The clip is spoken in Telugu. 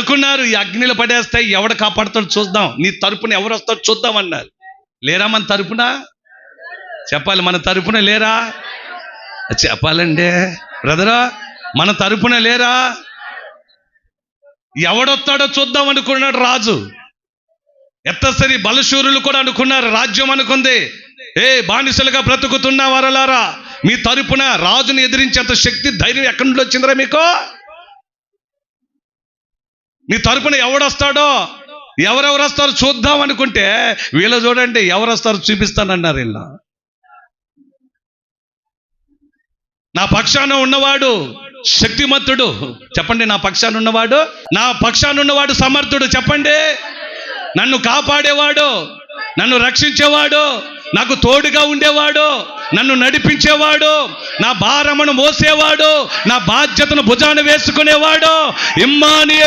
అనుకున్నారు ఈ అగ్నిలో పడేస్తాయి, ఎవడ కాపాడుతాడు చూద్దాం, నీ తరపున ఎవరు వస్తాడు చూద్దాం అన్నారు. లేరా మన తరపున? చెప్పాలి, మన తరపున లేరా? చెప్పాలండి బ్రదరా, మన తరపున లేరా? ఎవడొస్తాడో చూద్దాం అనుకున్నాడు రాజు. ఎత్తసరి బలశూరులు కూడా అనుకున్నారు, రాజ్యం అనుకుంది. బానిసలుగా బ్రతుకుతున్న వారలారా, మీ తరపున రాజుని ఎదిరించేంత శక్తి ధైర్యం ఎక్కడి నుండి వచ్చిందిరా మీకు? మీ తరపున ఎవడొస్తాడో, ఎవరెవరు వస్తారో చూద్దాం అనుకుంటే వీళ్ళు చూడండి, ఎవరు వస్తారో చూపిస్తానన్నారు. వీళ్ళ నా పక్షాన ఉన్నవాడు శక్తిమంతుడు చెప్పండి, నా పక్షాన ఉన్నవాడు, నా పక్షాన ఉన్నవాడు సమర్థుడు చెప్పండి, నన్ను కాపాడేవాడు, నన్ను రక్షించేవాడు, నాకు తోడుగా ఉండేవాడు, నన్ను నడిపించేవాడు, నా భారమును మోసేవాడు, నా బాధ్యతను భుజాన వేసుకునేవాడు, ఇమ్మానుయేలు.